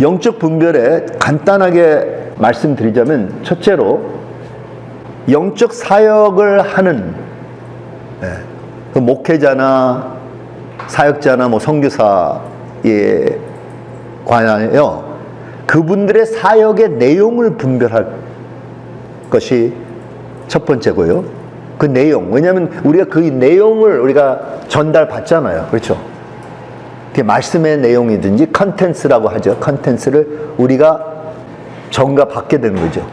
영적 분별에 간단하게 말씀드리자면, 첫째로 영적 사역을 하는 그 목회자나 사역자나 선교사에 관하여 그분들의 사역의 내용을 분별할 것이 첫 번째고요. 그 내용, 왜냐하면 우리가 그 내용을 우리가 전달받잖아요. 그렇죠? 그게 말씀의 내용이든지 컨텐츠라고 하죠. 컨텐츠를 우리가 전가받게 되는 거죠.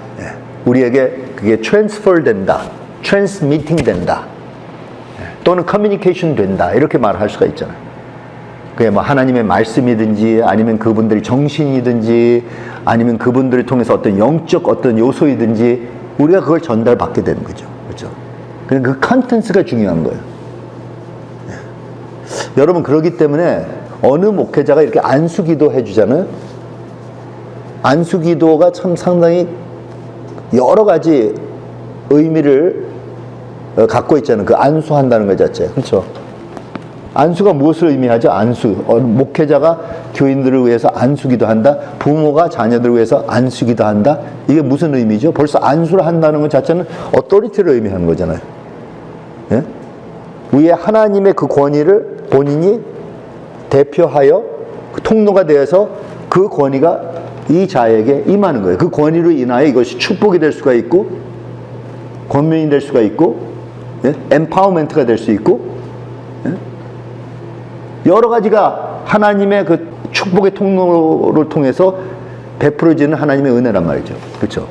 우리에게 그게 트랜스퍼 된다, 트랜스미팅 된다, 또는 커뮤니케이션 된다, 이렇게 말할 수가 있잖아요. 그게 하나님의 말씀이든지 아니면 그분들의 정신이든지 아니면 그분들을 통해서 어떤 영적 어떤 요소이든지 우리가 그걸 전달받게 되는 거죠. 그렇죠? 그 컨텐츠가 중요한 거예요. 여러분, 그렇기 때문에 어느 목회자가 이렇게 안수기도 해주잖아요. 안수기도가 참 상당히 여러 가지 의미를 갖고 있잖아요. 그 안수한다는 것 자체. 그렇죠? 안수가 무엇을 의미하죠? 안수. 목회자가 교인들을 위해서 안수기도 한다. 부모가 자녀들을 위해서 안수기도 한다. 이게 무슨 의미죠? 벌써 안수를 한다는 것 자체는 어토리티를 의미하는 거잖아요. 예? 위에 하나님의 그 권위를 본인이 대표하여 그 통로가 되어서 그 권위가 이 자에게 임하는 거예요. 그 권위로 인하여 이것이 축복이 될 수가 있고, 권면이 될 수가 있고, 엠파워먼트가 될 수 있고, 여러 가지가 하나님의 그 축복의 통로를 통해서 베풀어지는 하나님의 은혜란 말이죠. 그렇죠?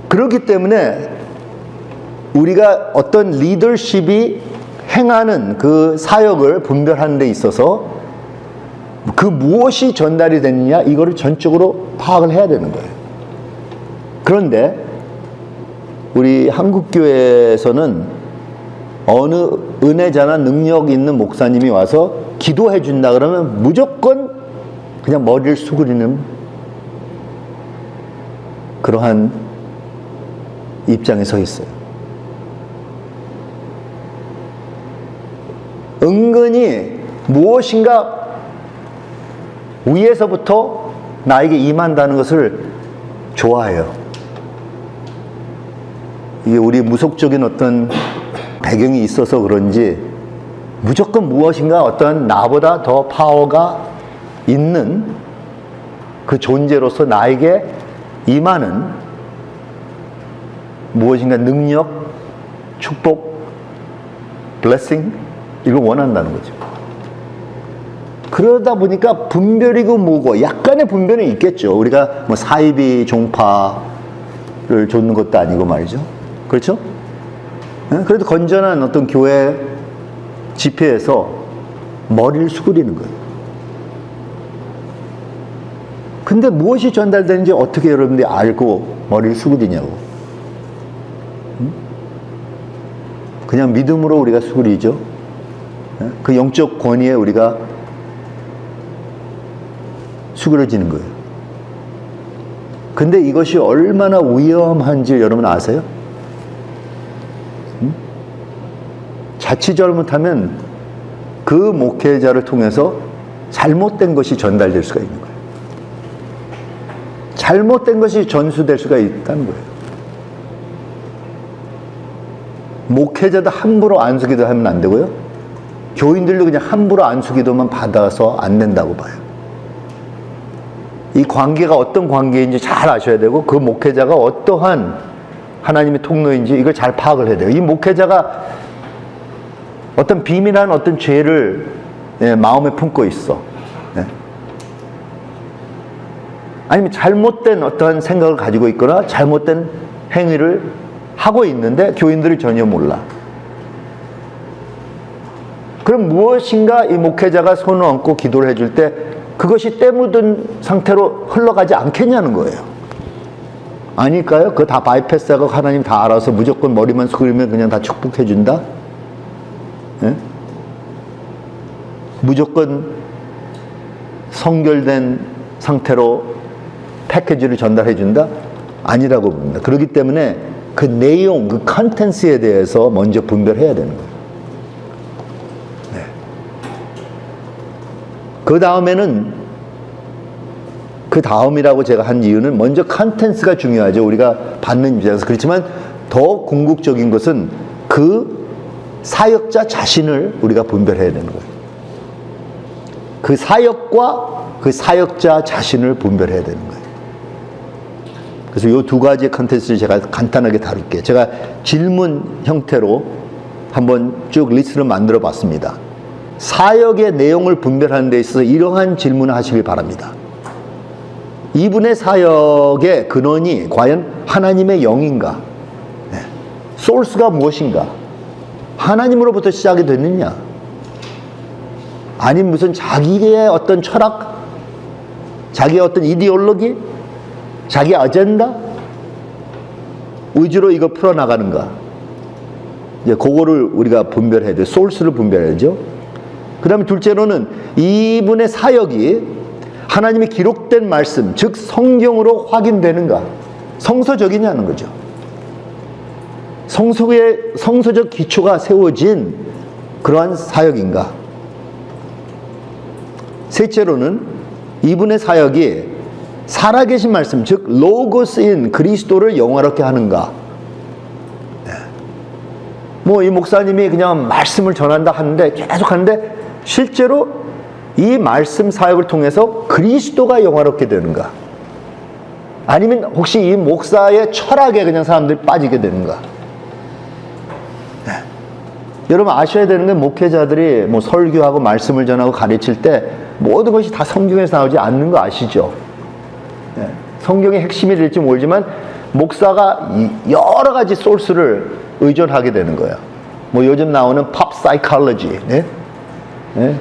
그렇기 때문에 우리가 어떤 리더십이 행하는 그 사역을 분별하는 데 있어서 그 무엇이 전달이 됐느냐, 이거를 전적으로 파악을 해야 되는 거예요. 그런데 우리 한국교회에서는 어느 은혜자나 능력 있는 목사님이 와서 기도해 준다 그러면 무조건 그냥 머리를 수그리는 그러한 입장에 서 있어요. 은근히 무엇인가 위에서부터 나에게 임한다는 것을 좋아해요. 이게 우리 무속적인 어떤 배경이 있어서 그런지 무조건 무엇인가 어떤 나보다 더 파워가 있는 그 존재로서 나에게 임하는 무엇인가 능력, 축복, 블레싱, 이걸 원한다는 거죠. 그러다 보니까 분별이고 뭐고 약간의 분별은 있겠죠. 우리가 사이비 종파를 줬는 것도 아니고 말이죠. 그렇죠? 그래도 건전한 어떤 교회 집회에서 머리를 수그리는 거예요. 근데 무엇이 전달되는지 어떻게 여러분들이 알고 머리를 수그리냐고. 그냥 믿음으로 우리가 수그리죠. 그 영적 권위에 우리가 수그러지는 거예요. 근데 이것이 얼마나 위험한지 여러분 아세요? 자칫 잘못하면 그 목회자를 통해서 잘못된 것이 전달될 수가 있는 거예요. 잘못된 것이 전수될 수가 있다는 거예요. 목회자도 함부로 안수기도 하면 안 되고요. 교인들도 그냥 함부로 안수기도만 받아서 안 된다고 봐요. 이 관계가 어떤 관계인지 잘 아셔야 되고, 그 목회자가 어떠한 하나님의 통로인지 이걸 잘 파악을 해야 돼요. 이 목회자가 어떤 비밀한 어떤 죄를 마음에 품고 있어. 아니면 잘못된 어떠한 생각을 가지고 있거나 잘못된 행위를 하고 있는데 교인들이 전혀 몰라. 그럼 무엇인가 이 목회자가 손을 얹고 기도를 해줄 때 그것이 때 묻은 상태로 흘러가지 않겠냐는 거예요. 아닐까요? 그거 다 바이패스하고 하나님 다 알아서 무조건 머리만 숙이면 그냥 다 축복해 준다? 무조건 성결된 상태로 패키지를 전달해 준다? 아니라고 봅니다. 그렇기 때문에 그 내용, 그 컨텐츠에 대해서 먼저 분별해야 되는 거예요. 그 다음이라고 제가 한 이유는 먼저 컨텐츠가 중요하죠. 우리가 받는 입장에서. 그렇지만 더 궁극적인 것은 그 사역자 자신을 우리가 분별해야 되는 거예요. 그 사역과 그 사역자 자신을 분별해야 되는 거예요. 그래서 이 두 가지의 컨텐츠를 제가 간단하게 다룰게요. 제가 질문 형태로 한번 쭉 리스트를 만들어 봤습니다. 사역의 내용을 분별하는 데 있어서 이러한 질문을 하시길 바랍니다. 이분의 사역의 근원이 과연 하나님의 영인가? 네. 소스가 무엇인가? 하나님으로부터 시작이 됐느냐? 아니면 무슨 자기의 어떤 철학? 자기의 어떤 이데올로기? 자기 아젠다? 의지로 이거 풀어나가는가? 이제 그거를 우리가 분별해야 돼요. 소스를 분별해야죠. 그 다음에 둘째로는 이분의 사역이 하나님의 기록된 말씀, 즉 성경으로 확인되는가? 성서적이냐는 거죠. 성서적 기초가 세워진 그러한 사역인가? 셋째로는 이분의 사역이 살아계신 말씀, 즉 로고스인 그리스도를 영화롭게 하는가? 뭐 이 목사님이 그냥 말씀을 전한다 하는데 계속 하는데 실제로 이 말씀 사역을 통해서 그리스도가 영화롭게 되는가? 아니면 혹시 이 목사의 철학에 그냥 사람들이 빠지게 되는가? 네. 여러분 아셔야 되는 건 목회자들이 뭐 설교하고 말씀을 전하고 가르칠 때 모든 것이 다 성경에서 나오지 않는 거 아시죠? 네. 성경의 핵심이 될지 모르지만 목사가 여러 가지 소스를 의존하게 되는 거예요. 뭐 요즘 나오는 팝 사이콜로지, 네? 네?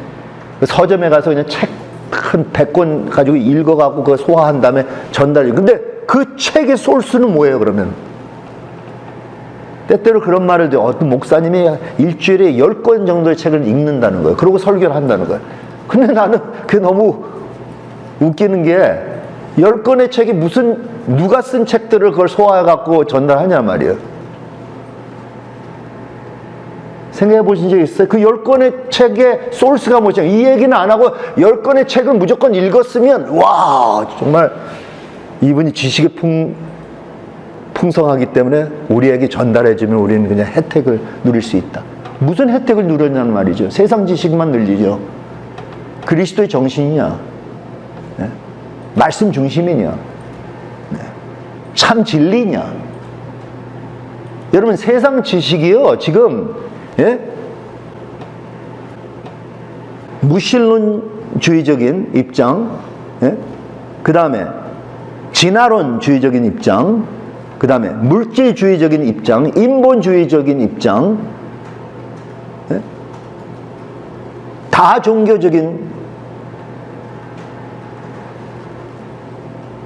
서점에 가서 그냥 책 한 100권 가지고 읽어갖고 그거 소화한 다음에 전달해. 근데 그 책의 소스는 뭐예요, 그러면? 때때로 그런 말을 해요. 어떤 목사님이 일주일에 10권 정도의 책을 읽는다는 거예요. 그러고 설교를 한다는 거예요. 근데 나는 그게 너무 웃기는 게 10권의 책이 누가 쓴 책들을 그걸 소화해갖고 전달하냐 말이에요. 생각해 보신 적 있어요? 그 10권의 책의 소스가 뭐죠? 이 얘기는 안 하고 10권의 책을 무조건 읽었으면 와 정말 이분이 지식이 풍성하기 때문에 우리에게 전달해주면 우리는 그냥 혜택을 누릴 수 있다. 무슨 혜택을 누렸냐는 말이죠. 세상 지식만 늘리죠. 그리스도의 정신이냐? 네? 말씀 중심이냐? 네? 참 진리냐? 여러분 세상 지식이요 지금 예? 무신론주의적인 입장, 예? 그 다음에 진화론주의적인 입장, 그 다음에 물질주의적인 입장, 인본주의적인 입장, 예? 다종교적인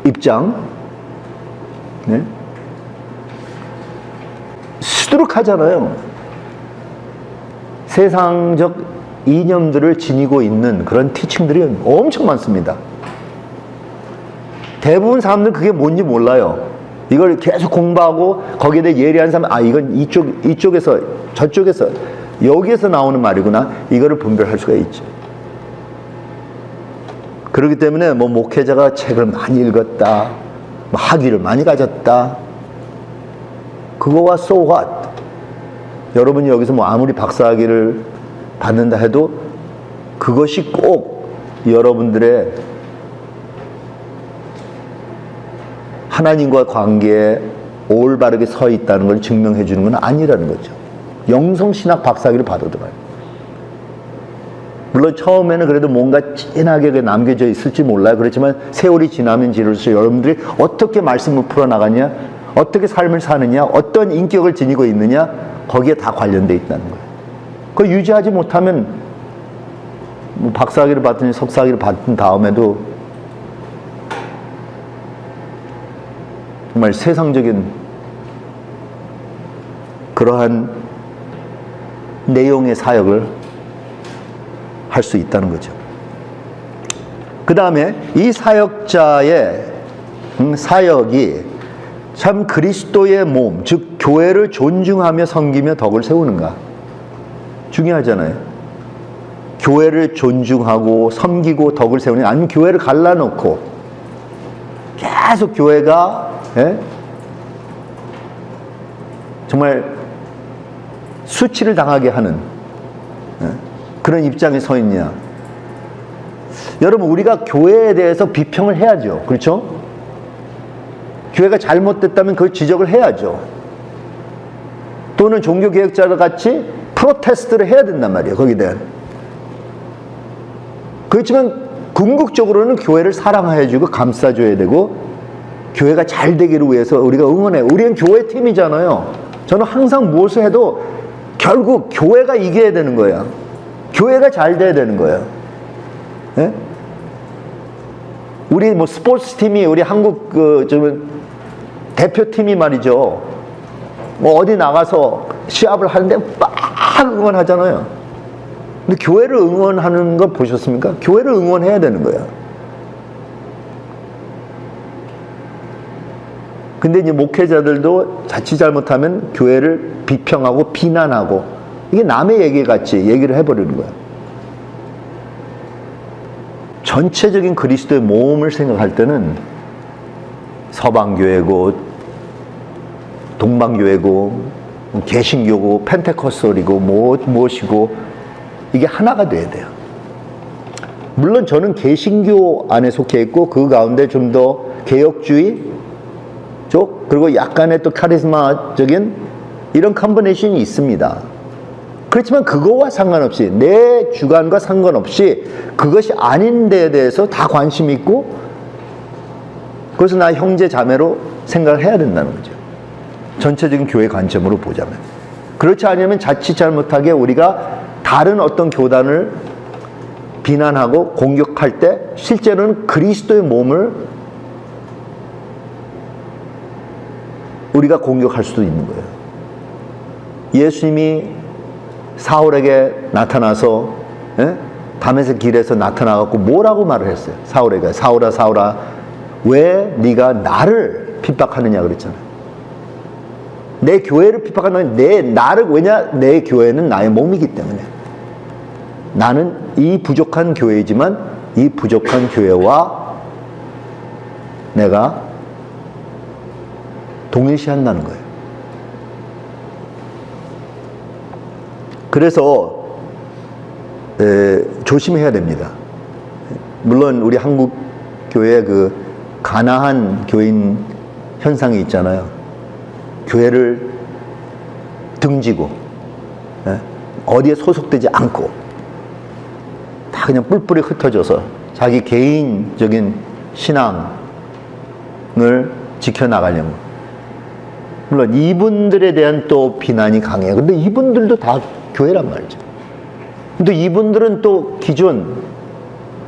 입장, 예? 수두룩하잖아요. 세상적 이념들을 지니고 있는 그런 티칭들이 엄청 많습니다. 대부분 사람들은 그게 뭔지 몰라요. 이걸 계속 공부하고 거기에 대해 예리한 사람, 이건 이쪽에서 저쪽에서 여기에서 나오는 말이구나. 이거를 분별할 수가 있죠. 그렇기 때문에 뭐 목회자가 책을 많이 읽었다, 뭐 학위를 많이 가졌다, 그거와 so what? 여러분이 여기서 뭐 아무리 박사학위를 받는다 해도 그것이 꼭 여러분들의 하나님과 관계에 올바르게 서 있다는 걸 증명해 주는 건 아니라는 거죠. 영성신학 박사학위를 받아도 말이에요. 물론 처음에는 그래도 뭔가 진하게 남겨져 있을지 몰라요. 그렇지만 세월이 지나면 지날수록 여러분들이 어떻게 말씀을 풀어나가냐, 어떻게 삶을 사느냐, 어떤 인격을 지니고 있느냐, 거기에 다 관련되어 있다는 거예요. 그걸 유지하지 못하면 뭐 박사학위를 받든 석사학위를 받은 다음에도 정말 세상적인 그러한 내용의 사역을 할 수 있다는 거죠. 그 다음에 이 사역자의 사역이 참 그리스도의 몸, 즉 교회를 존중하며 섬기며 덕을 세우는가? 중요하잖아요. 교회를 존중하고 섬기고 덕을 세우는, 아니면 교회를 갈라놓고 계속 교회가 정말 수치를 당하게 하는 그런 입장에 서 있냐. 여러분, 우리가 교회에 대해서 비평을 해야죠. 그렇죠? 교회가 잘못됐다면 그걸 지적을 해야죠. 또는 종교개혁자와 같이 프로테스트를 해야 된단 말이에요. 거기에 대한. 그렇지만 궁극적으로는 교회를 사랑해주고 감싸줘야 되고, 교회가 잘 되기를 위해서 우리가 응원해요. 우리는 교회 팀이잖아요. 저는 항상 무엇을 해도 결국 교회가 이겨야 되는 거예요. 교회가 잘 돼야 되는 거예요. 예? 우리 뭐 스포츠 팀이, 우리 한국 대표팀이 말이죠. 뭐 어디 나가서 시합을 하는데 막 응원하잖아요. 근데 교회를 응원하는 거 보셨습니까? 교회를 응원해야 되는 거예요. 근데 이제 목회자들도 자칫 잘못하면 교회를 비평하고 비난하고, 이게 남의 얘기 같이 얘기를 해버리는 거예요. 전체적인 그리스도의 모험을 생각할 때는 서방교회고 동방교회고 개신교고 펜테코스털이고 무엇이고 이게 하나가 돼야 돼요. 물론 저는 개신교 안에 속해 있고 그 가운데 좀 더 개혁주의 쪽, 그리고 약간의 또 카리스마적인 이런 컨비네이션이 있습니다. 그렇지만 그거와 상관없이, 내 주관과 상관없이 그것이 아닌 데에 대해서 다 관심 있고, 그래서 나 형제 자매로 생각을 해야 된다는 거죠. 전체적인 교회 관점으로 보자면. 그렇지 않으면 자칫 잘못하게 우리가 다른 어떤 교단을 비난하고 공격할 때 실제로는 그리스도의 몸을 우리가 공격할 수도 있는 거예요. 예수님이 사울에게 나타나서 다메섹 길에서 나타나갖고 뭐라고 말을 했어요? 사울에게, 사울아 사울아 왜 네가 나를 핍박하느냐 그랬잖아요. 내 교회를 핍박하는 나를, 왜냐? 내 교회는 나의 몸이기 때문에. 나는 이 부족한 교회이지만 이 부족한 교회와 내가 동일시한다는 거예요. 그래서 조심해야 됩니다. 물론 우리 한국 교회에 그 가나한 교인 현상이 있잖아요. 교회를 등지고 어디에 소속되지 않고 다 그냥 뿔뿔이 흩어져서 자기 개인적인 신앙을 지켜나가려고. 물론 이분들에 대한 또 비난이 강해요. 근데 이분들도 다 교회란 말이죠. 근데 이분들은 또 기존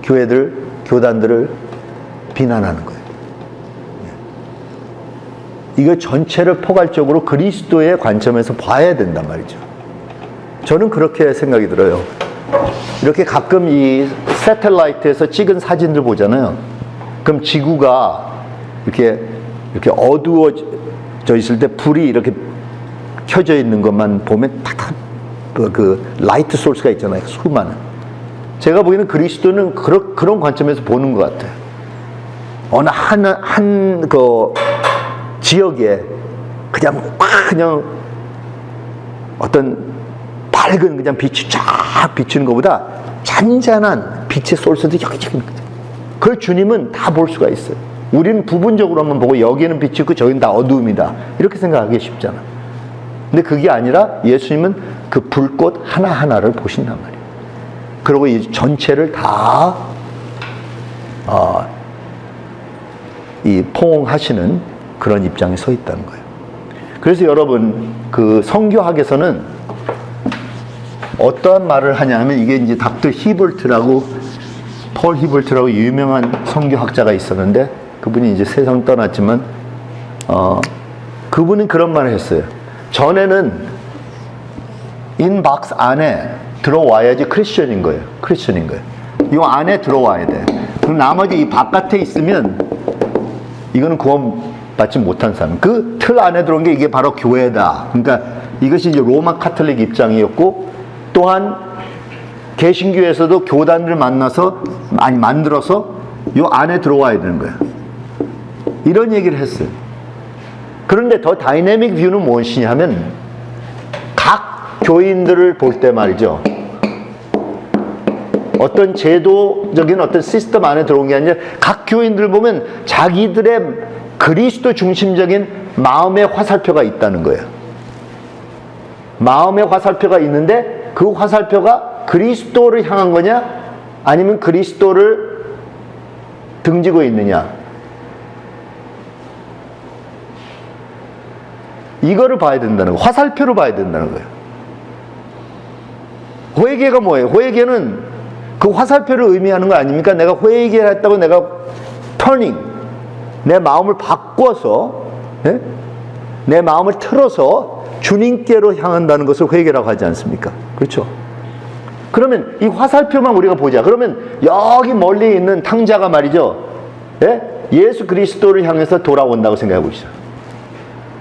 교회들, 교단들을 비난하는 거예요. 이거 전체를 포괄적으로 그리스도의 관점에서 봐야 된단 말이죠. 저는 그렇게 생각이 들어요. 이렇게 가끔 이 새텔라이트에서 찍은 사진들 보잖아요. 그럼 지구가 이렇게 어두워져 있을 때 불이 이렇게 켜져 있는 것만 보면 탁탁 그 라이트 소스가 있잖아요. 수많은. 제가 보기에는 그리스도는 그런 관점에서 보는 것 같아요. 어느 한 지역에 그냥 어떤 밝은 그냥 빛이 쫙 비추는 것보다 잔잔한 빛의 소스도 여기저기 있는 거죠. 그걸 주님은 다 볼 수가 있어요. 우리는 부분적으로만 보고 여기는 빛이 있고 저기는 다 어두움이다 이렇게 생각하기 쉽잖아. 근데 그게 아니라 예수님은 그 불꽃 하나하나를 보신단 말이에요. 그리고 이 전체를 다 이 포옹하시는 그런 입장에 서 있다는 거예요. 그래서 여러분, 그 성교학에서는 어떠한 말을 하냐면, 이게 이제 닥터 히볼트라고, 폴 히볼트라고 유명한 성교학자가 있었는데, 그분이 이제 세상 떠났지만, 그분은 그런 말을 했어요. 전에는 인박스 안에 들어와야지 크리스천인 거예요. 크리스천인 거예요. 이 안에 들어와야 돼. 그럼 나머지 이 바깥에 있으면 이거는 구원받지 못한 사람. 그 틀 안에 들어온 게 이게 바로 교회다. 그러니까 이것이 이제 로마 카톨릭 입장이었고, 또한 개신교에서도 교단을 만들어서 요 안에 들어와야 되는 거예요. 이런 얘기를 했어요. 그런데 더 다이내믹 뷰는 무엇이냐면 각 교인들을 볼 때 말이죠. 어떤 제도적인 어떤 시스템 안에 들어온 게 아니라 각 교인들 보면 자기들의 그리스도 중심적인 마음의 화살표가 있다는 거예요. 마음의 화살표가 있는데 그 화살표가 그리스도를 향한 거냐 아니면 그리스도를 등지고 있느냐, 이거를 봐야 된다는 거예요. 화살표로 봐야 된다는 거예요. 회개가 뭐예요? 회개는 그 화살표를 의미하는 거 아닙니까? 내가 회개를 했다고 내가 터닝, 내 마음을 바꿔서, 예? 내 마음을 틀어서 주님께로 향한다는 것을 회개라고 하지 않습니까? 그렇죠? 그러면 이 화살표만 우리가 보자. 그러면 여기 멀리 있는 탕자가 말이죠, 예? 예수 그리스도를 향해서 돌아온다고 생각해 보시죠.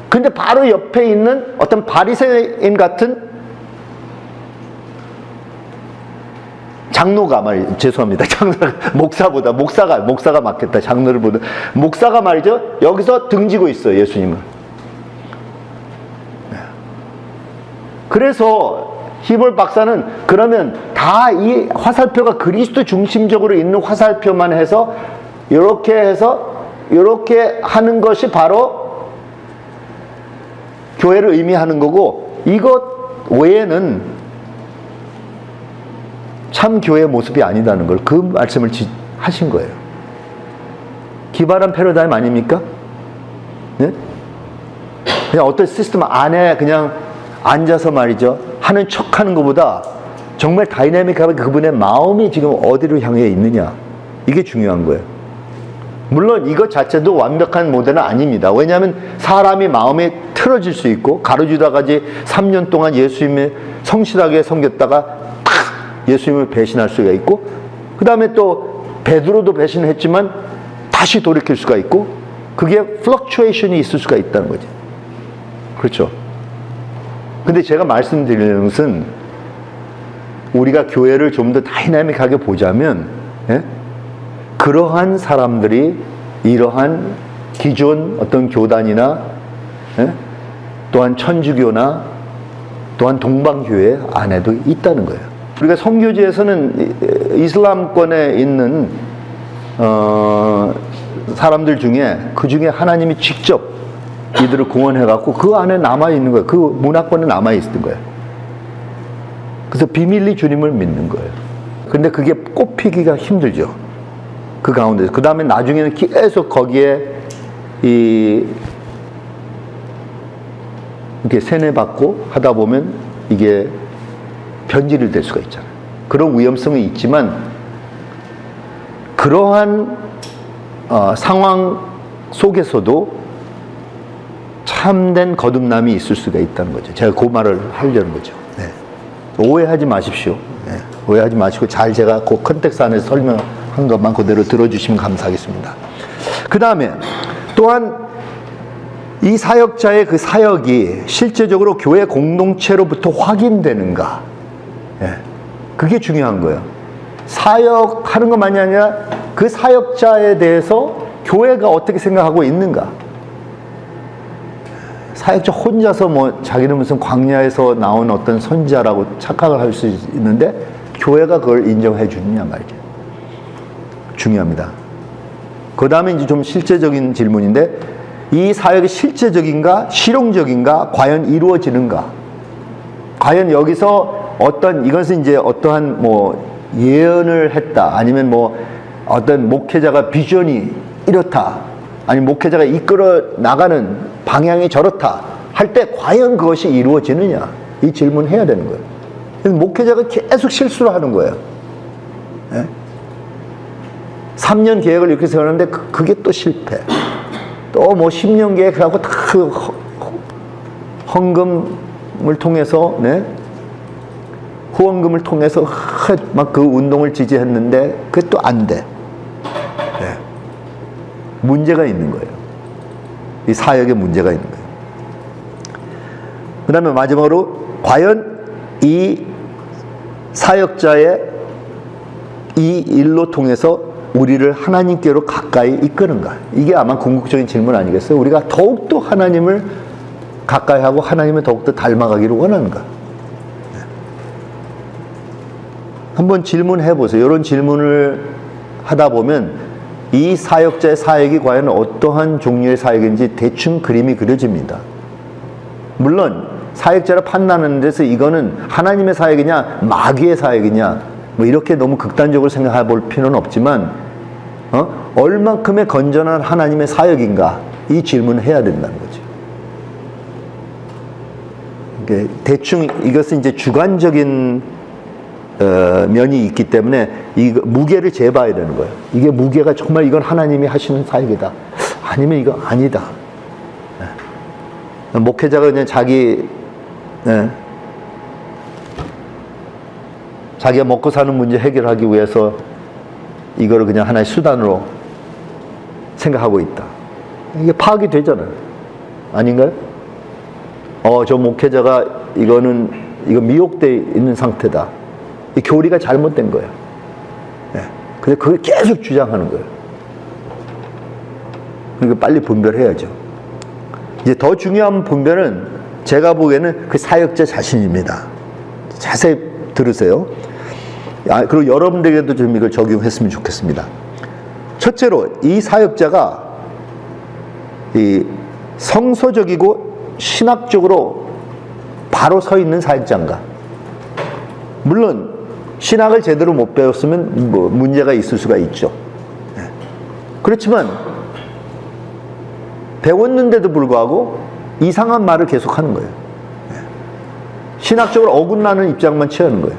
근데 바로 옆에 있는 어떤 바리새인 같은 장로가 죄송합니다. 목사가 맞겠다. 장로를 보다. 목사가 말이죠, 여기서 등지고 있어요, 예수님을. 그래서 히볼 박사는 그러면 다 이 화살표가 그리스도 중심적으로 있는 화살표만 해서 이렇게 하는 것이 바로 교회를 의미하는 거고, 이것 외에는 참 교회의 모습이 아니다는 걸 그 말씀을 하신 거예요. 기발한 패러다임 아닙니까? 네? 그냥 어떤 시스템 안에 그냥 앉아서 말이죠, 하는 척 하는 것보다 정말 다이내믹하게 그분의 마음이 지금 어디로 향해 있느냐, 이게 중요한 거예요. 물론 이것 자체도 완벽한 모델은 아닙니다. 왜냐하면 사람이 마음이 틀어질 수 있고, 가르주다까지 3년 동안 예수님을 성실하게 섬겼다가 탁 예수님을 배신할 수가 있고, 그 다음에 또 베드로도 배신했지만 다시 돌이킬 수가 있고, 그게 플럭추에이션이 있을 수가 있다는 거죠. 그렇죠? 근데 제가 말씀드리는 것은 우리가 교회를 좀 더 다이내믹하게 보자면, 예? 그러한 사람들이 이러한 기존 어떤 교단이나, 예? 또한 천주교나 또한 동방교회 안에도 있다는 거예요. 우리가 선교지에서는 이슬람권에 있는 사람들 중에 그 중에 하나님이 직접 이들을 구원해갖고 그 안에 남아있는 거예요. 그 문화권에 남아있는 거예요. 그래서 비밀리 주님을 믿는 거예요. 근데 그게 꼽히기가 힘들죠. 그 가운데서. 그 다음에 나중에는 계속 거기에 이렇게 세뇌받고 하다 보면 이게 변질이 될 수가 있잖아요. 그런 위험성이 있지만, 그러한 상황 속에서도 참된 거듭남이 있을 수가 있다는 거죠. 제가 그 말을 하려는 거죠. 네. 오해하지 마십시오. 네. 오해하지 마시고 잘 제가 그 컨텍스트 안에서 설명한 것만 그대로 들어주시면 감사하겠습니다. 그 다음에 또한 이 사역자의 그 사역이 실제적으로 교회 공동체로부터 확인되는가, 예, 그게 중요한 거예요. 사역하는 것만이 아니라 그 사역자에 대해서 교회가 어떻게 생각하고 있는가. 사역자 혼자서 뭐 자기는 무슨 광야에서 나온 어떤 선지자라고 착각을 할 수 있는데 교회가 그걸 인정해 주느냐 말이죠. 중요합니다. 그 다음에 이제 좀 실제적인 질문인데, 이 사역이 실제적인가, 실용적인가, 과연 이루어지는가? 과연 여기서 이것은 이제 어떠한 뭐 예언을 했다, 아니면 뭐 어떤 목회자가 비전이 이렇다, 아니 목회자가 이끌어 나가는 방향이 저렇다 할 때 과연 그것이 이루어지느냐, 이 질문을 해야 되는 거예요. 목회자가 계속 실수를 하는 거예요. 예? 3년 계획을 이렇게 세우는데 그게 또 실패. 또 뭐 10년 계획하고 다 헌금을 통해서, 네? 후원금을 통해서 막 그 운동을 지지했는데 그게 또 안 돼. 네. 문제가 있는 거예요. 이 사역에 문제가 있는 거예요. 그 다음에 마지막으로 과연 이 사역자의 이 일로 통해서 우리를 하나님께로 가까이 이끄는가? 이게 아마 궁극적인 질문 아니겠어요? 우리가 더욱더 하나님을 가까이 하고 하나님을 더욱더 닮아가기를 원하는가? 한번 질문해 보세요. 이런 질문을 하다 보면 이 사역자의 사역이 과연 어떠한 종류의 사역인지 대충 그림이 그려집니다. 물론 사역자를 판단하는 데서 이거는 하나님의 사역이냐 마귀의 사역이냐 뭐 이렇게 너무 극단적으로 생각해 볼 필요는 없지만 얼만큼의 건전한 하나님의 사역인가 이 질문을 해야 된다는 거죠. 대충 이것은 이제 주관적인 면이 있기 때문에 이 무게를 재봐야 되는 거예요. 이게 무게가 정말 이건 하나님이 하시는 사역이다. 아니면 이거 아니다. 목회자가 그냥 자기가 먹고 사는 문제 해결하기 위해서 이거를 그냥 하나의 수단으로 생각하고 있다. 이게 파악이 되잖아요. 아닌가요? 저 목회자가 이거 미혹되어 있는 상태다. 이 교리가 잘못된 거예요. 근데 그걸 계속 주장하는 거예요. 그러니까 빨리 분별해야죠. 이제 더 중요한 분별은 제가 보기에는 그 사역자 자신입니다. 자세히 들으세요. 그리고 여러분들에게도 좀 이걸 적용했으면 좋겠습니다. 첫째로 이 사역자가 이 성서적이고 신학적으로 바로 서 있는 사역자인가? 물론 신학을 제대로 못 배웠으면 뭐 문제가 있을 수가 있죠. 그렇지만 배웠는데도 불구하고 이상한 말을 계속하는 거예요. 신학적으로 어긋나는 입장만 취하는 거예요.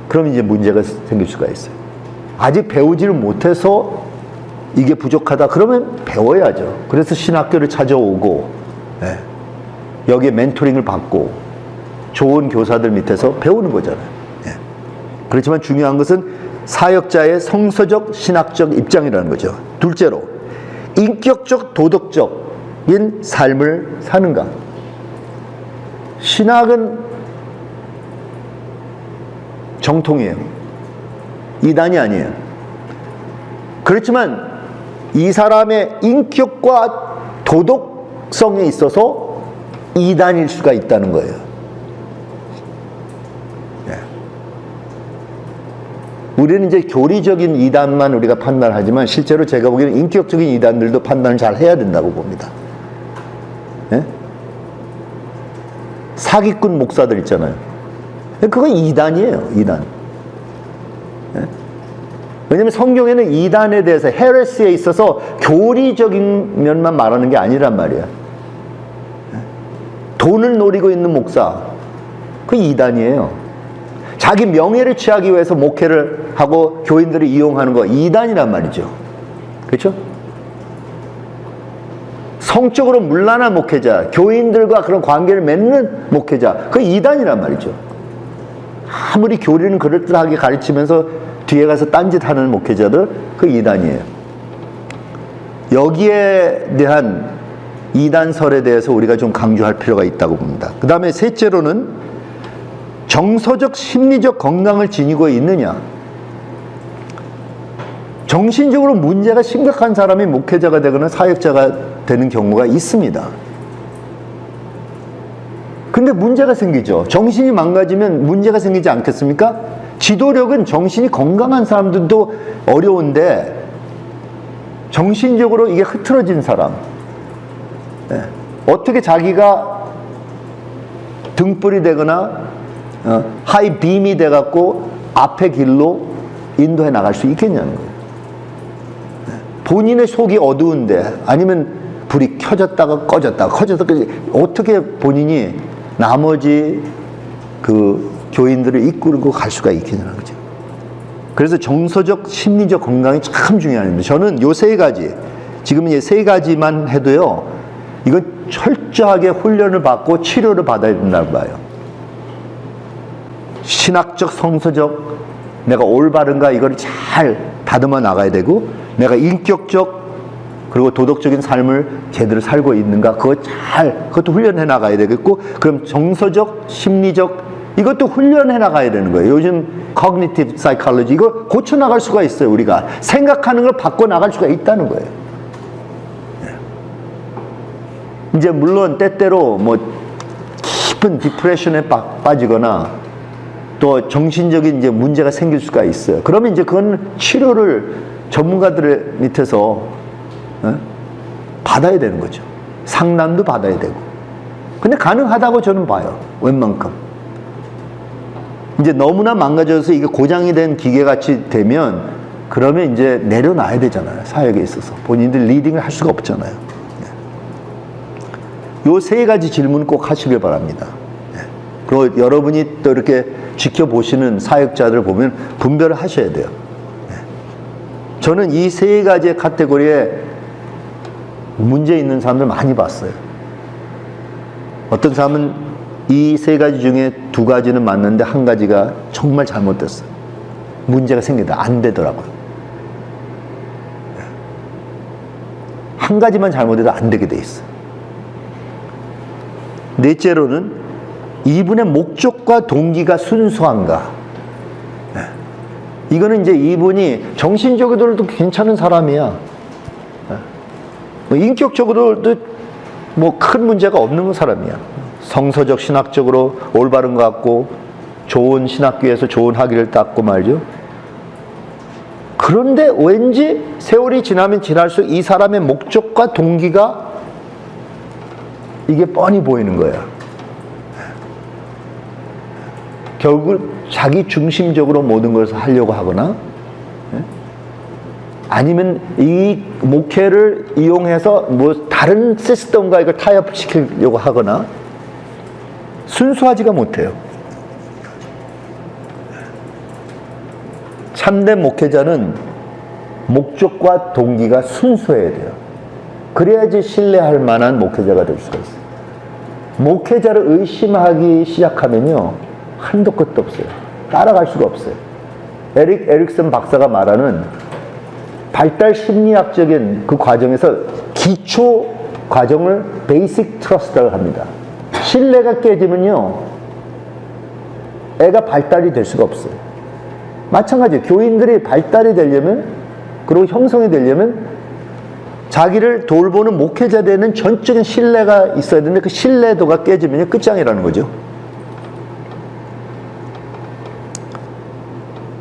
그럼 이제 문제가 생길 수가 있어요. 아직 배우지를 못해서 이게 부족하다 그러면 배워야죠. 그래서 신학교를 찾아오고 여기에 멘토링을 받고 좋은 교사들 밑에서 배우는 거잖아요. 그렇지만 중요한 것은 사역자의 성서적 신학적 입장이라는 거죠. 둘째로 인격적 도덕적인 삶을 사는가? 신학은 정통이에요. 이단이 아니에요. 그렇지만 이 사람의 인격과 도덕성에 있어서 이단일 수가 있다는 거예요. 우리는 이제 교리적인 이단만 우리가 판단하지만 실제로 제가 보기에는 인격적인 이단들도 판단을 잘 해야 된다고 봅니다. 사기꾼 목사들 있잖아요. 그건 이단이에요. 이단. 왜냐하면 성경에는 이단에 대해서 헤레스에 있어서 교리적인 면만 말하는 게 아니란 말이야. 돈을 노리고 있는 목사, 그 이단이에요. 자기 명예를 취하기 위해서 목회를 하고 교인들을 이용하는 거 이단이란 말이죠. 그렇죠? 성적으로 문란한 목회자, 교인들과 그런 관계를 맺는 목회자, 그 이단이란 말이죠. 아무리 교리는 그럴듯하게 가르치면서 뒤에 가서 딴짓하는 목회자들, 그 이단이에요. 여기에 대한 이단설에 대해서 우리가 좀 강조할 필요가 있다고 봅니다. 그 다음에 셋째로는 정서적 심리적 건강을 지니고 있느냐. 정신적으로 문제가 심각한 사람이 목회자가 되거나 사역자가 되는 경우가 있습니다. 근데 문제가 생기죠. 정신이 망가지면 문제가 생기지 않겠습니까? 지도력은 정신이 건강한 사람들도 어려운데 정신적으로 이게 흐트러진 사람, 어떻게 자기가 등불이 되거나 하이빔이 돼갖고 앞의 길로 인도해 나갈 수 있겠냐는 거예요. 본인의 속이 어두운데 아니면 불이 켜졌다가 꺼졌다가 어떻게 본인이 나머지 그 교인들을 이끌고 갈 수가 있겠냐는 거죠. 그래서 정서적 심리적 건강이 참 중요합니다. 저는 요 세 가지, 지금 이 세 가지만 해도요, 이건 철저하게 훈련을 받고 치료를 받아야 된다고 봐요. 신학적, 성서적, 내가 올바른가 이걸 잘 다듬어 나가야 되고, 내가 인격적 그리고 도덕적인 삶을 제대로 살고 있는가 그것도 훈련해 나가야 되겠고, 그럼 정서적, 심리적 이것도 훈련해 나가야 되는 거예요. 요즘 cognitive psychology 이거 고쳐 나갈 수가 있어요. 우리가 생각하는 걸 바꿔 나갈 수가 있다는 거예요. 이제 물론 때때로 뭐 깊은 디프레션에 빠지거나 또 정신적인 이제 문제가 생길 수가 있어요. 그러면 이제 그건 치료를 전문가들 밑에서 받아야 되는 거죠. 상담도 받아야 되고. 근데 가능하다고 저는 봐요. 웬만큼. 이제 너무나 망가져서 이게 고장이 된 기계같이 되면 그러면 이제 내려놔야 되잖아요. 사역에 있어서. 본인들 리딩을 할 수가 없잖아요. 요 세 가지 질문 꼭 하시길 바랍니다. 그리고 여러분이 또 이렇게 지켜보시는 사역자들 보면 분별을 하셔야 돼요. 저는 이 세 가지의 카테고리에 문제 있는 사람들 많이 봤어요. 어떤 사람은 이 세 가지 중에 두 가지는 맞는데 한 가지가 정말 잘못됐어요. 문제가 생기다 안 되더라고요. 한 가지만 잘못해도 안 되게 돼 있어요. 넷째로는 이분의 목적과 동기가 순수한가. 이거는 이제 이분이 정신적으로도 괜찮은 사람이야. 인격적으로도 뭐 큰 문제가 없는 사람이야. 성서적 신학적으로 올바른 것 같고 좋은 신학교에서 좋은 학위를 땄고 말이죠. 그런데 왠지 세월이 지나면 지날수록 이 사람의 목적과 동기가 이게 뻔히 보이는 거야. 결국 자기 중심적으로 모든 것을 하려고 하거나 아니면 이 목회를 이용해서 뭐 다른 시스템과 이걸 타협시키려고 하거나 순수하지가 못해요. 참된 목회자는 목적과 동기가 순수해야 돼요. 그래야지 신뢰할 만한 목회자가 될 수가 있어요. 목회자를 의심하기 시작하면요 한도 끝도 없어요. 따라갈 수가 없어요. 에릭 에릭슨 박사가 말하는 발달 심리학적인 그 과정에서 기초 과정을 베이직 트러스트라고 합니다. 신뢰가 깨지면요 애가 발달이 될 수가 없어요. 마찬가지예요. 교인들이 발달이 되려면 그리고 형성이 되려면 자기를 돌보는 목회자 되는 전적인 신뢰가 있어야 되는데 그 신뢰도가 깨지면 끝장이라는 거죠.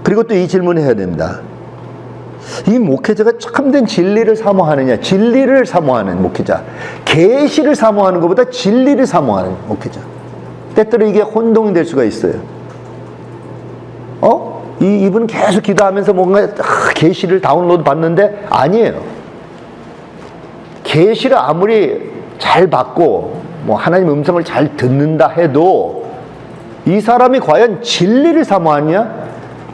그리고 또 이 질문을 해야 됩니다. 이 목회자가 참된 진리를 사모하느냐, 진리를 사모하는 목회자, 계시를 사모하는 것보다 진리를 사모하는 목회자. 때때로 이게 혼동이 될 수가 있어요. 이분은 계속 기도하면서 뭔가 계시를 다운로드 받는데 아니에요. 계시를 아무리 잘 받고 뭐 하나님 음성을 잘 듣는다 해도 이 사람이 과연 진리를 사모하느냐?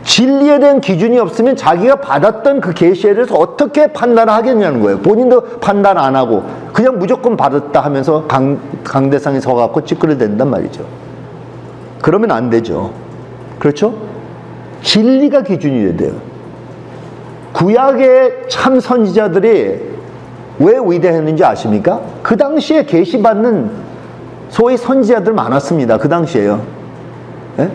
진리에 대한 기준이 없으면 자기가 받았던 그 계시에 대해서 어떻게 판단을 하겠냐는 거예요. 본인도 판단 안 하고 그냥 무조건 받았다 하면서 강대상에 서갖고 찌끄러den단 말이죠. 그러면 안 되죠. 그렇죠? 진리가 기준이 돼요. 구약의 참 선지자들이 왜 위대했는지 아십니까? 그 당시에 계시받는 소위 선지자들 많았습니다. 그 당시에요. 네?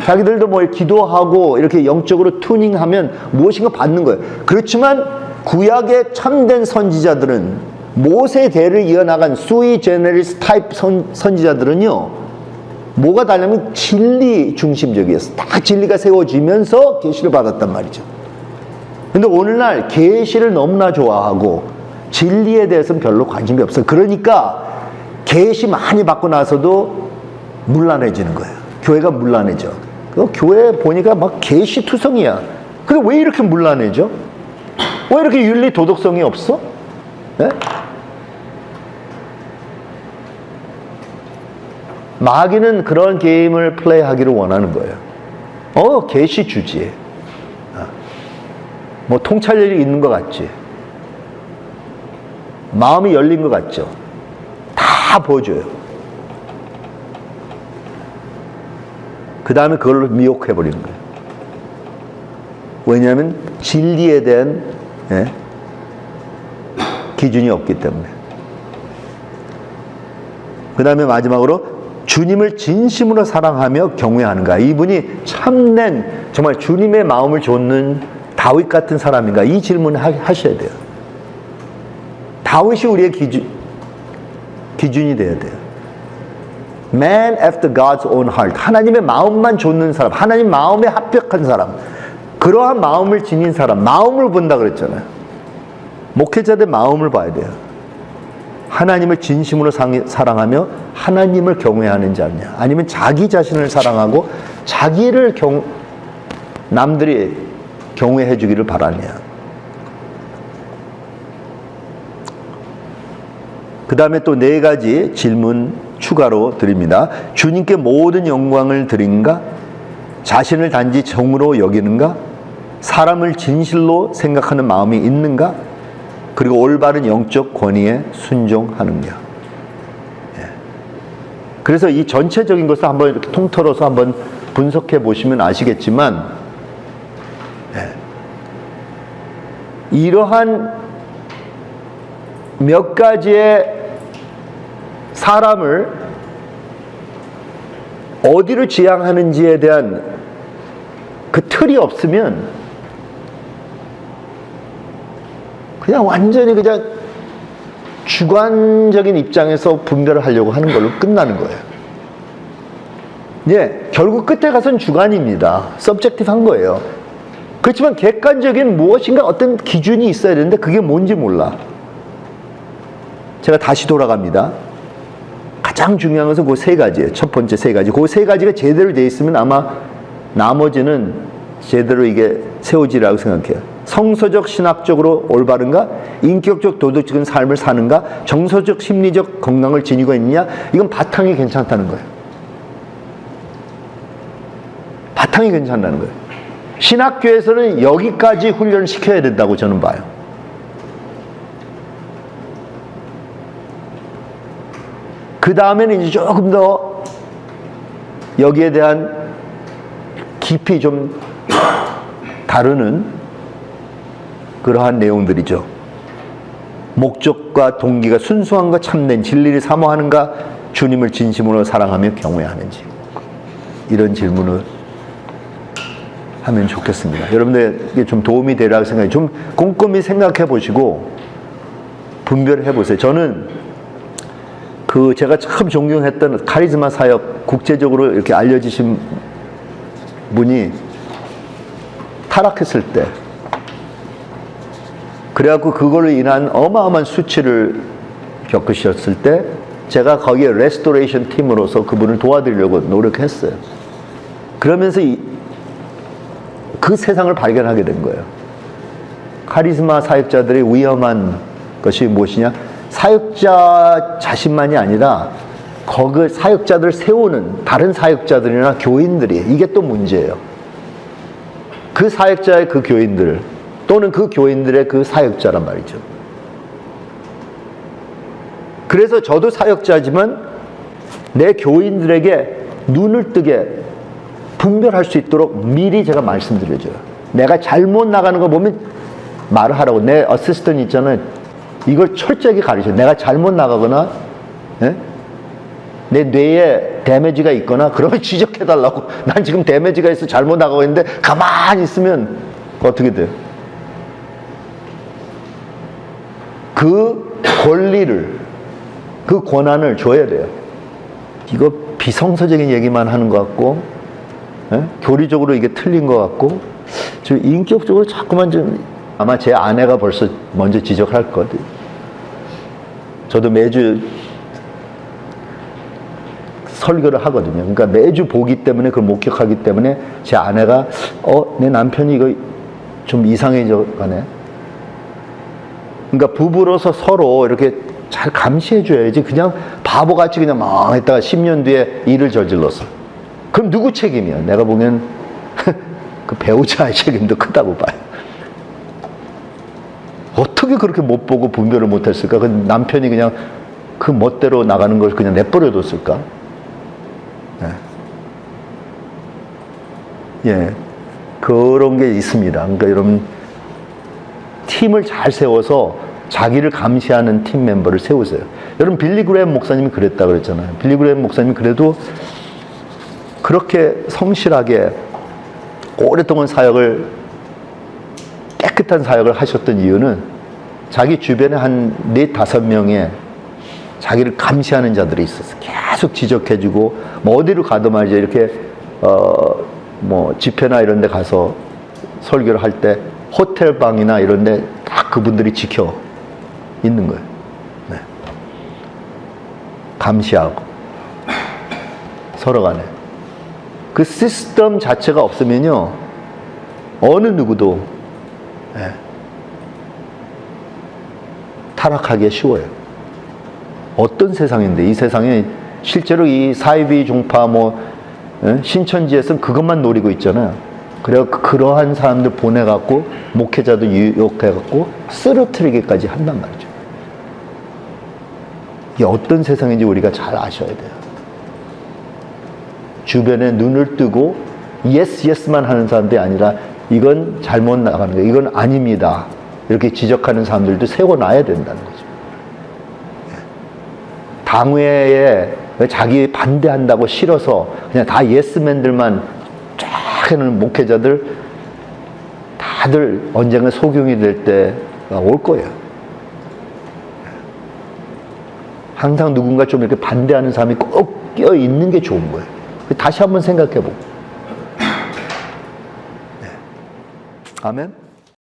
자기들도 뭐 기도하고 이렇게 영적으로 튜닝하면 무엇인가 받는 거예요. 그렇지만 구약의 참된 선지자들은 모세 대를 이어나간 수이 제네리스 타입 선지자들은요 뭐가 다르냐면 진리 중심적이었어. 다 진리가 세워지면서 계시를 받았단 말이죠. 근데 오늘날 계시를 너무나 좋아하고 진리에 대해서는 별로 관심이 없어요. 그러니까 계시 많이 받고 나서도 문란해지는 거예요. 교회가 문란해져. 교회 보니까 막 계시 투성이야. 근데 왜 이렇게 문란해져? 왜 이렇게 윤리 도덕성이 없어? 네? 마귀는 그런 게임을 플레이하기를 원하는 거예요. 계시 주지. 뭐 통찰력이 있는 것 같지. 마음이 열린 것 같죠. 다 보여줘요. 그 다음에 그걸로 미혹해버리는 거예요. 왜냐하면 진리에 대한 기준이 없기 때문에. 그 다음에 마지막으로 주님을 진심으로 사랑하며 경외하는가? 이분이 참된 정말 주님의 마음을 좇는 다윗 같은 사람인가? 이 질문을 하셔야 돼요. 다윗이 우리의 기준이 돼야 돼요. Man after God's own heart. 하나님의 마음만 좇는 사람, 하나님 마음에 합격한 사람, 그러한 마음을 지닌 사람, 마음을 본다 그랬잖아요. 목회자들 마음을 봐야 돼요. 하나님을 진심으로 사랑하며 하나님을 경외하는 자냐, 아니면 자기 자신을 사랑하고 자기를 남들이 경외해 주기를 바라냐. 그 다음에 또 4가지 질문 추가로 드립니다. 주님께 모든 영광을 드린가? 자신을 단지 정으로 여기는가? 사람을 진실로 생각하는 마음이 있는가? 그리고 올바른 영적 권위에 순종하는가? 예. 그래서 이 전체적인 것을 한번 이렇게 통틀어서 한번 분석해 보시면 아시겠지만, 예. 이러한 몇 가지의 사람을 어디로 지향하는지에 대한 그 틀이 없으면 그냥 완전히 그냥 주관적인 입장에서 분별을 하려고 하는 걸로 끝나는 거예요. 예, 결국 끝에 가서는 주관입니다. 서브젝티브한 거예요. 그렇지만 객관적인 무엇인가 어떤 기준이 있어야 되는데 그게 뭔지 몰라. 제가 다시 돌아갑니다. 가장 중요한 것은 그 3가지예요. 첫 번째 3가지. 그 3가지가 제대로 되어 있으면 아마 나머지는 제대로 이게 세워지라고 생각해요. 성서적 신학적으로 올바른가? 인격적 도덕적인 삶을 사는가? 정서적 심리적 건강을 지니고 있느냐? 이건 바탕이 괜찮다는 거예요. 바탕이 괜찮다는 거예요. 신학교에서는 여기까지 훈련을 시켜야 된다고 저는 봐요. 그 다음에는 이제 조금 더 여기에 대한 깊이 좀 다루는 그러한 내용들이죠. 목적과 동기가 순수한가, 참된 진리를 사모하는가, 주님을 진심으로 사랑하며 경외하는지, 이런 질문을 하면 좋겠습니다. 여러분들에게 좀 도움이 되리라고 생각해요. 좀 꼼꼼히 생각해 보시고 분별해 보세요. 저는 제가 참 존경했던 카리스마 사역, 국제적으로 이렇게 알려지신 분이 타락했을 때, 그래갖고 그걸로 인한 어마어마한 수치를 겪으셨을 때, 제가 거기에 레스토레이션 팀으로서 그분을 도와드리려고 노력했어요. 그러면서 그 세상을 발견하게 된 거예요. 카리스마 사역자들의 위험한 것이 무엇이냐? 사역자 자신만이 아니라 거기 사역자들을 세우는 다른 사역자들이나 교인들이, 이게 또 문제예요. 그 사역자의 그 교인들 또는 그 교인들의 그 사역자란 말이죠. 그래서 저도 사역자지만 내 교인들에게 눈을 뜨게 분별할 수 있도록 미리 제가 말씀드려줘요. 내가 잘못 나가는 거 보면 말을 하라고. 내 어시스턴트 있잖아요. 이걸 철저하게 가르쳐요. 내가 잘못 나가거나, 예? 내 뇌에 데미지가 있거나 그러면 지적해달라고. 난 지금 데미지가 있어 잘못 나가고 있는데 가만히 있으면 어떻게 돼요? 그 권리를, 그 권한을 줘야 돼요. 이거 비성서적인 얘기만 하는 것 같고, 예? 교리적으로 이게 틀린 것 같고, 저 인격적으로 자꾸만 좀, 아마 제 아내가 벌써 먼저 지적할 거거든요. 저도 매주 설교를 하거든요. 그러니까 매주 보기 때문에, 그걸 목격하기 때문에 제 아내가 내 남편이 이거 좀 이상해져 가네. 그러니까 부부로서 서로 이렇게 잘 감시해 줘야지 그냥 바보같이 그냥 막 했다가 10년 뒤에 일을 저질렀어. 그럼 누구 책임이야? 내가 보기엔 그 배우자의 책임도 크다고 봐요. 어떻게 그렇게 못 보고 분별을 못 했을까? 그 남편이 그냥 그 멋대로 나가는 걸 그냥 내버려 뒀을까? 예, 그런 게 있습니다. 그러니까 여러분, 팀을 잘 세워서 자기를 감시하는 팀 멤버를 세우세요. 여러분 빌리 그레이엄 목사님이 그랬다 그랬잖아요. 빌리 그레이엄 목사님이 그래도 그렇게 성실하게 오랫동안 사역을 깨끗한 사역을 하셨던 이유는 자기 주변에 한 4-5명의 자기를 감시하는 자들이 있었어요. 계속 지적해주고 뭐 어디로 가도 말이죠. 이렇게 뭐 집회나 이런 데 가서 설교를 할 때 호텔 방이나 이런 데 다 그분들이 지켜 있는 거예요. 네. 감시하고 서로 간에 그 시스템 자체가 없으면요 어느 누구도 타락하기 쉬워요. 어떤 세상인데 이 세상에 실제로 이 사이비 종파 신천지에서는 그것만 노리고 있잖아요. 그래서 그러한 사람들 보내갖고 목회자도 유혹해갖고 쓰러뜨리기까지 한단 말이죠. 이게 어떤 세상인지 우리가 잘 아셔야 돼요. 주변에 눈을 뜨고 예스만 하는 사람들이 아니라 이건 잘못 나가는 거예요. 이건 아닙니다. 이렇게 지적하는 사람들도 세워놔야 된다는 거죠. 당회에 자기 반대한다고 싫어서 그냥 다 예스맨들만 쫙 해놓은 목회자들 다들 언젠가 소경이 될 때가 올 거예요. 항상 누군가 좀 이렇게 반대하는 사람이 꼭 껴 있는 게 좋은 거예요. 다시 한번 생각해 보고. 네. 아멘.